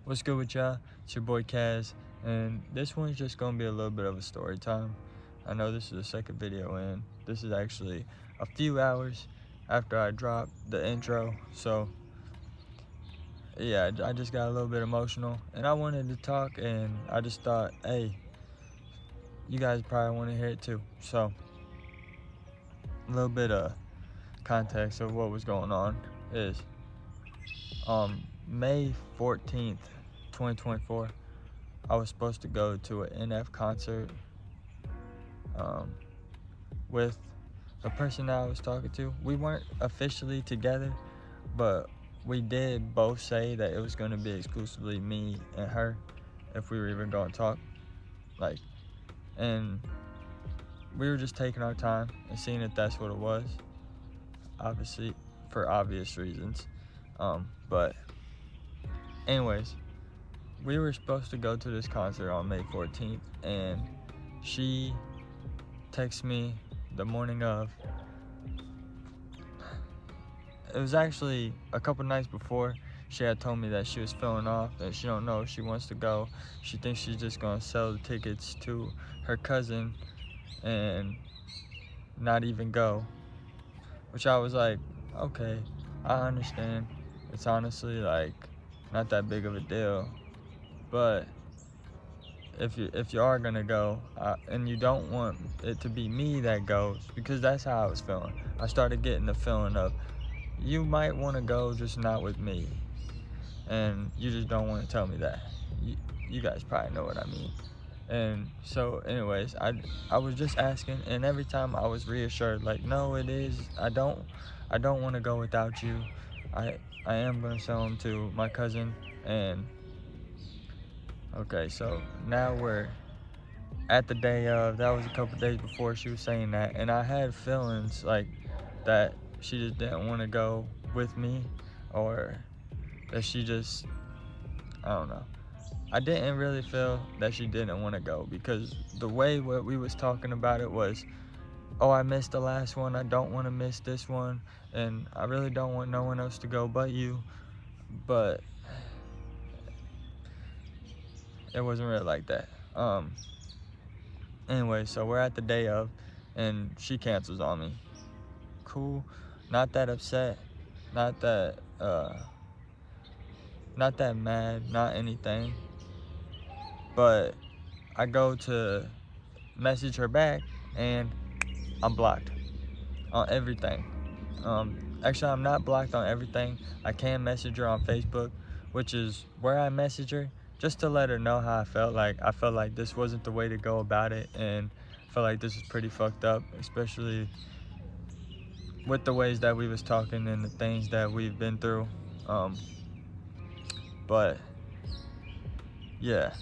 What's good with y'all? It's your boy Kaz, and this one's just gonna be a little bit of a story time. I know this is the second video, and this is actually a few hours after I dropped the intro. So yeah, I just got a little bit emotional, and I wanted to talk, and I just thought, hey, you guys probably want to hear it too. So a little bit of context of what was going on is May 14th, 2024. I was supposed to go to an NF concert um, with the person that I was talking to. We weren't officially together, but we did both say that it was going to be exclusively me and her if we were even going to talk. And we were just taking our time and seeing if that's what it was, obviously, for obvious reasons. But anyways, we were supposed to go to this concert on May 14th, and she texted me the morning of. It was actually a couple nights before. She had told me that she was feeling off, that she don't know if she wants to go. She thinks she's just gonna sell the tickets to her cousin and not even go. Which I was like, okay, I understand. It's honestly like not that big of a deal. But if you are gonna go, and you don't want it to be me that goes, because that's how I was feeling. I started getting the feeling of, you might want to go, just not with me, and you just don't want to tell me that. You guys probably know what I mean. And so anyways, I was just asking, and every time I was reassured, like, no, it is, I don't want to go without you. I am gonna sell them to my cousin. And okay, so now we're at the day of. That was a couple days before she was saying that, and I had feelings like that she just didn't want to go with me, or that she just, I don't know. I didn't really feel that she didn't want to go, because the way what we was talking about it was, oh, I missed the last one, I don't want to miss this one, and I really don't want no one else to go but you. But it wasn't really like that. Anyway, so we're at the day of, and she cancels on me. Cool, not that upset, not that mad, not anything. But I go to message her back, and I'm blocked on everything. Actually, I'm not blocked on everything. I can message her on Facebook, which is where I message her just to let her know how I felt. Like, I felt like this wasn't the way to go about it, and I felt like this is pretty fucked up, especially with the ways that we was talking and the things that we've been through. But yeah,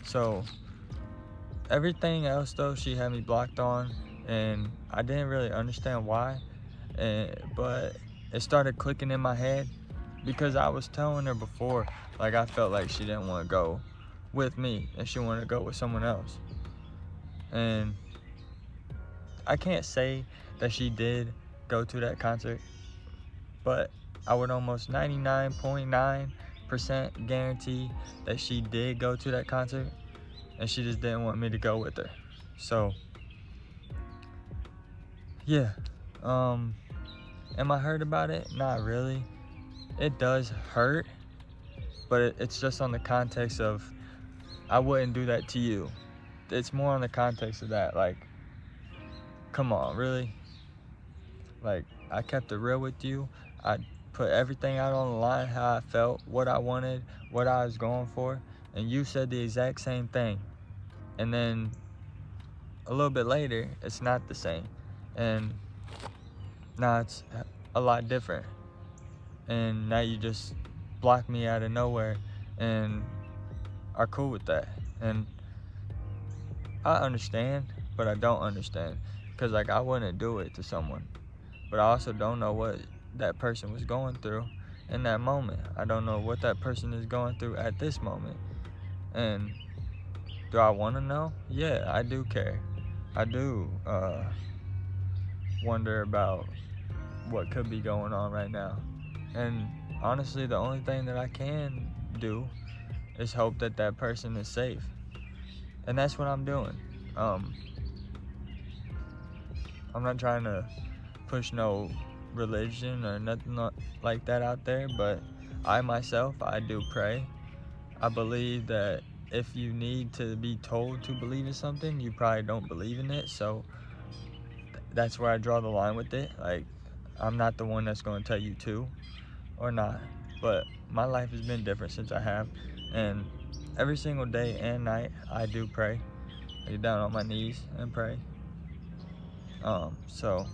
so everything else though, she had me blocked on, and I didn't really understand why. But it started clicking in my head, because I was telling her before, like, I felt like she didn't want to go with me and she wanted to go with someone else. And I can't say that she did go to that concert, but I would almost 99.9% guarantee that she did go to that concert, and she just didn't want me to go with her. So yeah, am I hurt about it? Not really. It does hurt, but it's just on the context of, I wouldn't do that to you. It's more on the context of that, like, come on, really? Like, I kept it real with you. I put everything out on the line, how I felt, what I wanted, what I was going for, and you said the exact same thing. And then a little bit later, it's not the same. And now it's a lot different. And now you just block me out of nowhere and are cool with that. And I understand, but I don't understand, because like, I wouldn't do it to someone, but I also don't know what that person was going through in that moment. I don't know what that person is going through at this moment. And do I want to know? Yeah, I do care. I do wonder about what could be going on right now. And honestly, the only thing that I can do is hope that that person is safe. And that's what I'm doing. I'm not trying to push no religion or nothing like that out there, but I myself, I do pray. I believe that if you need to be told to believe in something, you probably don't believe in it. So that's where I draw the line with it. Like, I'm not the one that's going to tell you to or not, but my life has been different since I have. And every single day and night, I do pray. I get down on my knees and pray. So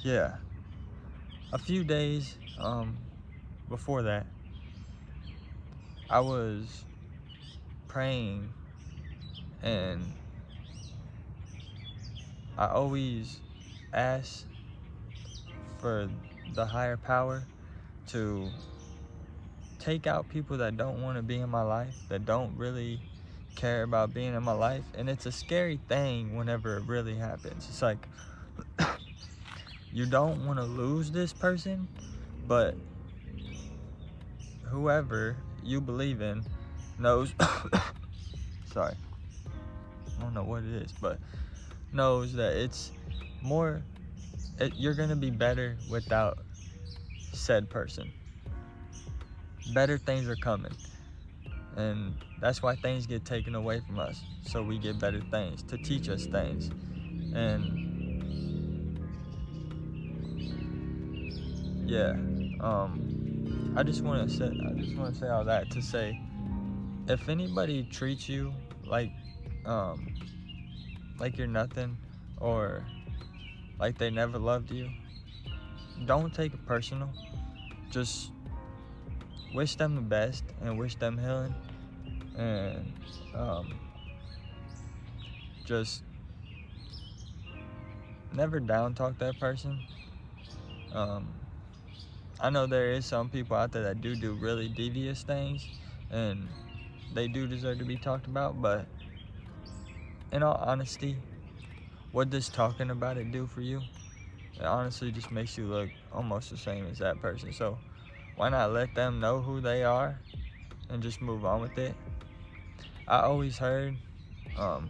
yeah, a few days before that, I was praying, and I always ask for the higher power to take out people that don't want to be in my life, that don't really care about being in my life. And it's a scary thing whenever it really happens. It's like you don't want to lose this person, but whoever you believe in knows sorry, I don't know what it is, but knows that it's more you're gonna be better without said person. Better things are coming, and that's why things get taken away from us, so we get better things to teach us things. And yeah, I just want to say all that to say, if anybody treats you like you're nothing, or like they never loved you, don't take it personal. Just wish them the best and wish them healing, and just never down talk that person. I know there is some people out there that do really devious things, and they do deserve to be talked about, but in all honesty, what does talking about it do for you? It honestly just makes you look almost the same as that person. So why not let them know who they are and just move on with it? I always heard, now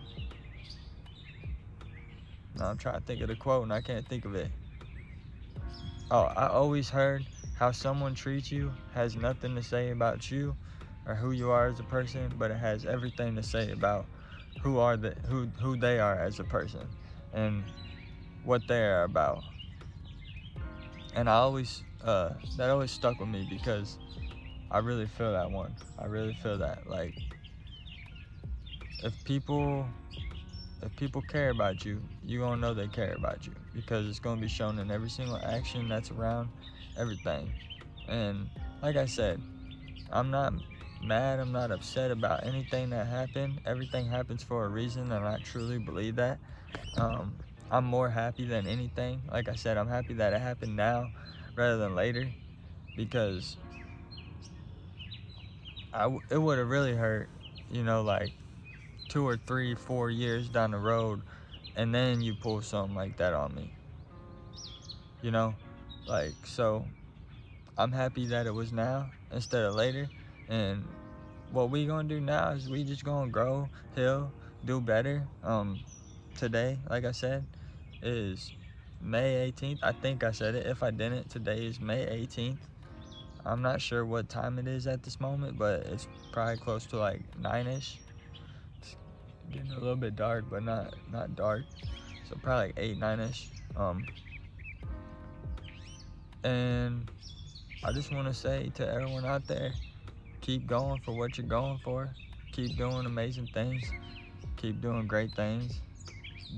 I'm trying to think of the quote and I can't think of it. I always heard how someone treats you has nothing to say about you or who you are as a person, but it has everything to say about who they are as a person and what they are about. And I always that always stuck with me, because I really feel that one. I really feel that, like, if people care about you, you gonna know they care about you, because it's gonna be shown in every single action that's around everything. And like I said, I'm not mad, I'm not upset about anything that happened. Everything happens for a reason, and I truly believe that. I'm more happy than anything. Like I said, I'm happy that it happened now rather than later, because it would have really hurt, like 2 or 3, 4 years down the road, and then you pull something like that on me. So I'm happy that it was now instead of later. And what we gonna do now is we just gonna grow, heal, do better. Today, like I said, is May 18th. I think I said it. If I didn't, today is May 18th. I'm not sure what time it is at this moment, but it's probably close to like 9ish. It's getting a little bit dark, but not dark. So probably like 8, 9ish. And I just want to say to everyone out there, keep going for what you're going for. Keep doing amazing things. Keep doing great things.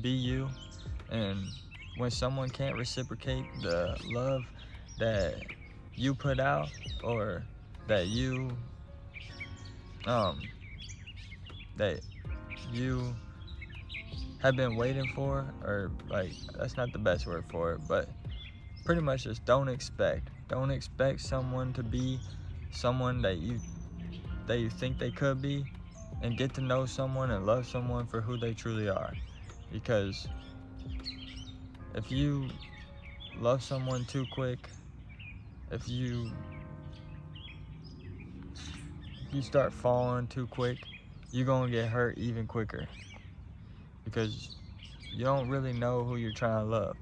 Be you. And when someone can't reciprocate the love that you put out, or that you that you have been waiting for, or, like, that's not the best word for it, but pretty much just don't expect someone to be someone that you think they could be, and get to know someone and love someone for who they truly are. Because if you love someone too quick, if you you start falling too quick, you're gonna get hurt even quicker, because you don't really know who you're trying to love.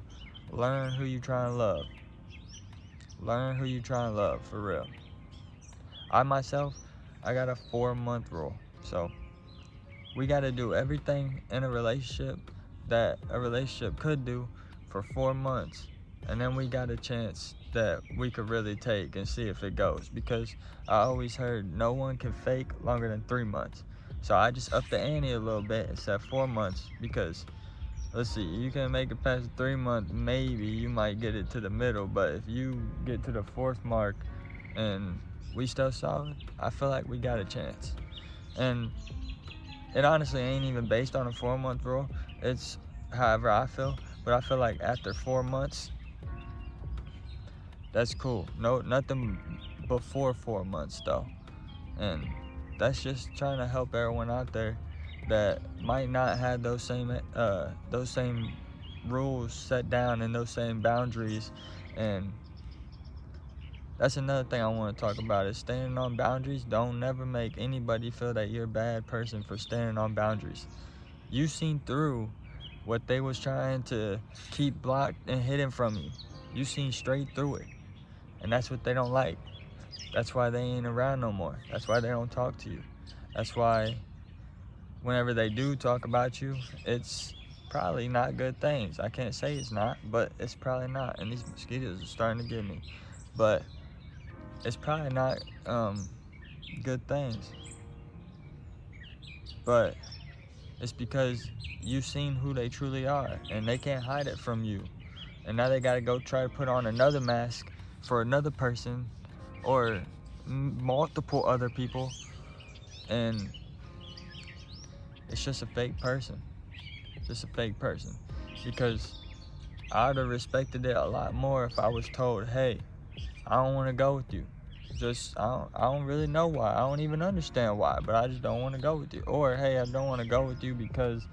Learn who you're trying to love. Learn who you're trying to love, for real. I myself, I got a 4-month rule. So we got to do everything in a relationship that a relationship could do for 4 months, and then we got a chance that we could really take and see if it goes, because I always heard no one can fake longer than 3 months. So I just upped the ante a little bit and said 4 months, because let's see, you can make it past 3 months, maybe you might get it to the middle, but if you get to the 4th mark and we still solid, I feel like we got a chance. And it honestly ain't even based on a 4-month rule. It's however I feel, but I feel like after 4 months, that's cool. No, nothing before 4 months though. And that's just trying to help everyone out there that might not have those same rules set down and those same boundaries. And that's another thing I want to talk about, is standing on boundaries. Don't never make anybody feel that you're a bad person for standing on boundaries. You seen through what they was trying to keep blocked and hidden from you. You seen straight through it. And that's what they don't like. That's why they ain't around no more. That's why they don't talk to you. That's why whenever they do talk about you, it's probably not good things. I can't say it's not, but it's probably not. And these mosquitoes are starting to get me. But it's probably not good things. But it's because you've seen who they truly are, and they can't hide it from you. And now they gotta go try to put on another mask for another person, or multiple other people, and it's just a fake person. Just a fake person. Because I would have respected it a lot more if I was told, hey, I don't want to go with you. I don't really know why. I don't even understand why, but I just don't want to go with you. Or, hey, I don't want to go with you because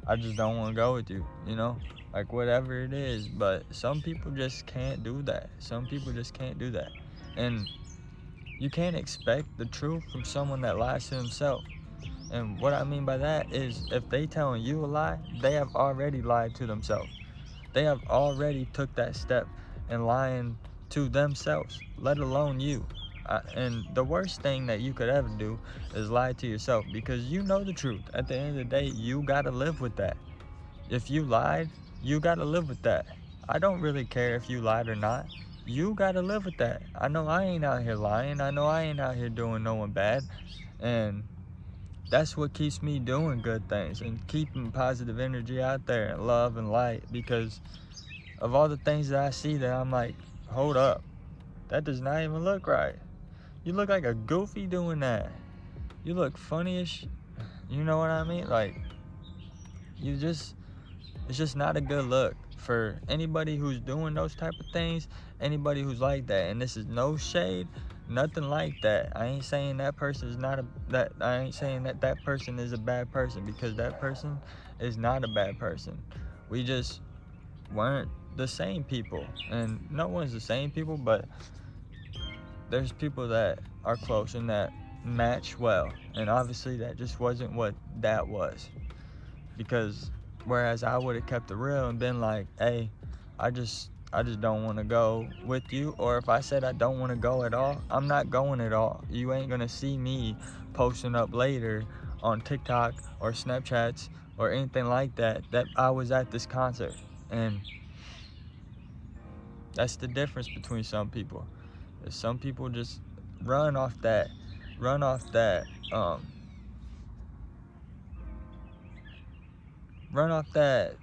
I just don't want to go with you, you know? Like, whatever it is. But some people just can't do that. Some people just can't do that. And you can't expect the truth from someone that lies to himself. And what I mean by that is, if they telling you a lie, they have already lied to themselves. They have already took that step in lying to themselves, let alone you. And the worst thing that you could ever do is lie to yourself, because you know the truth. At the end of the day, you gotta live with that. If you lied, you gotta live with that. I don't really care if you lied or not. You gotta live with that. I know I ain't out here lying. I know I ain't out here doing no one bad. And that's what keeps me doing good things and keeping positive energy out there and love and light, because of all the things that I see that I'm like, hold up, that does not even look right. You look like a goofy doing that. You look funny-ish. You know what I mean? Like, it's just not a good look for anybody who's doing those type of things, anybody who's like that. And this is no shade, nothing like that. I ain't saying that person is I ain't saying that that person is a bad person, because that person is not a bad person. We just weren't the same people. And no one's the same people, but there's people that are close and that match well. And obviously that just wasn't what that was. Because whereas I would have kept it real and been like, hey, I just don't want to go with you. Or if I said I don't want to go at all, I'm not going at all. You ain't gonna see me posting up later on TikTok or Snapchats or anything like that I was at this concert. And that's the difference between some people. Some people just run off that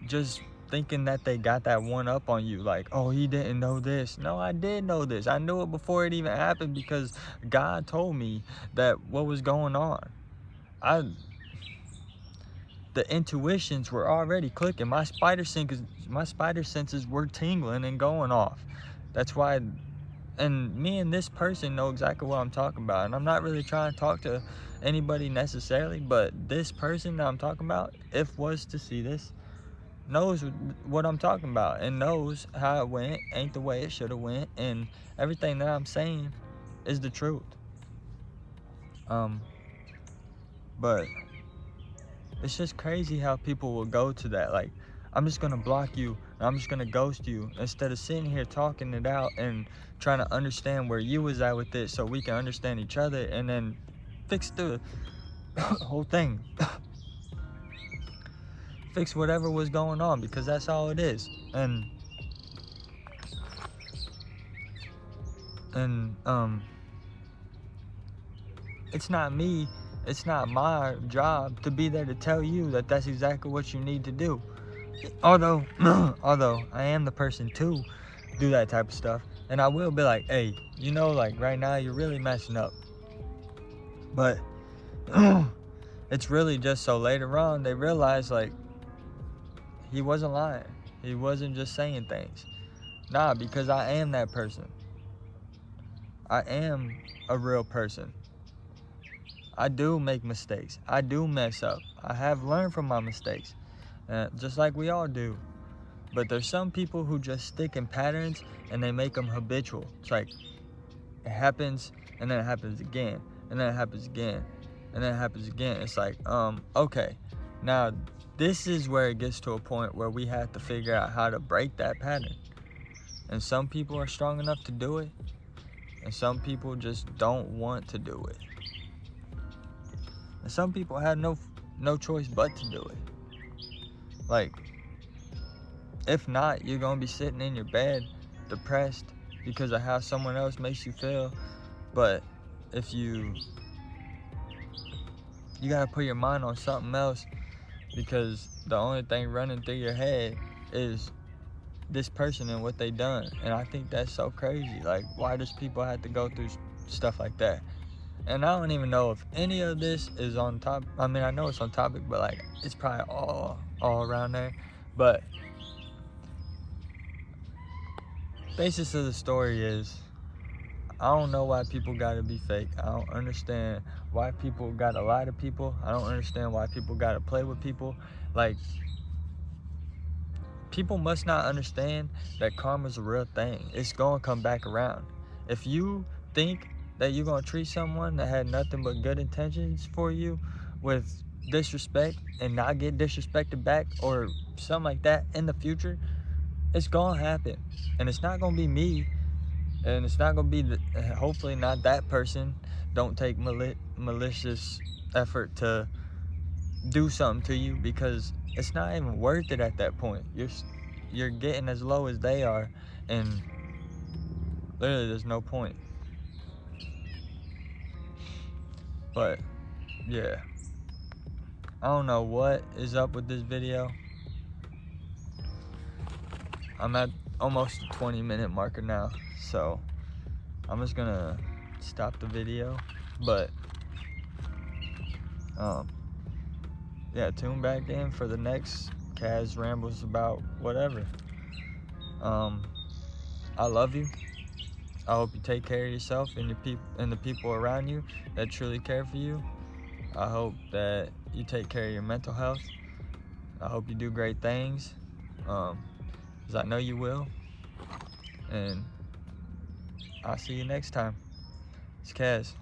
just thinking that they got that one up on you, like, oh, he didn't know this. No, I did know this. I knew it before it even happened, because God told me that what was going on. The intuitions were already clicking. My spider senses were tingling and going off. That's why. And me and this person know exactly what I'm talking about. And I'm not really trying to talk to anybody necessarily, but this person that I'm talking about, if was to see this, knows what I'm talking about and knows how it went ain't the way it should have went. And everything that I'm saying is the truth. But it's just crazy how people will go to that. Like, I'm just gonna block you, and I'm just gonna ghost you, instead of sitting here talking it out and trying to understand where you was at with it, so we can understand each other and then fix the whole thing. Fix whatever was going on, because that's all it is. And it's not me, it's not my job to be there to tell you that that's exactly what you need to do. Although I am the person to do that type of stuff, and I will be like, hey, you know, like right now you're really messing up. But it's really just so later on they realize, like, he wasn't lying. He wasn't just saying things. Nah, because I am that person. I am a real person. I do make mistakes. I do mess up. I have learned from my mistakes, just like we all do. But there's some people who just stick in patterns and they make them habitual. It's like, it happens, and then it happens again, and then it happens again, and then it happens again. It's like, okay, now this is where it gets to a point where we have to figure out how to break that pattern. And some people are strong enough to do it, and some people just don't want to do it. And some people have no choice but to do it. Like, if not, you're gonna be sitting in your bed depressed because of how someone else makes you feel. But if you gotta put your mind on something else, because the only thing running through your head is this person and what they done. And I think that's so crazy. Like, why does people have to go through stuff like that? And I don't even know if any of this is on top. I mean, I know it's on topic, but like, it's probably all around there. But basis of the story is, I don't know why people gotta be fake. I don't understand why people gotta lie to people. I don't understand why people gotta play with people. Like, people must not understand that karma's a real thing. It's gonna come back around. If you think that you're gonna treat someone that had nothing but good intentions for you with disrespect and not get disrespected back or something like that in the future, it's gonna happen. And it's not gonna be me, and it's not gonna be hopefully not that person. Don't take malicious effort to do something to you, because it's not even worth it at that point. You're getting as low as they are, and literally there's no point. But yeah, I don't know what is up with this video. I'm at almost the 20-minute marker now, so I'm just gonna stop the video. But yeah, tune back in for the next Kaz rambles about whatever. I love you. I hope you take care of yourself and the people around you that truly care for you. I hope that you take care of your mental health. I hope you do great things, because I know you will. And I'll see you next time. It's Kaz.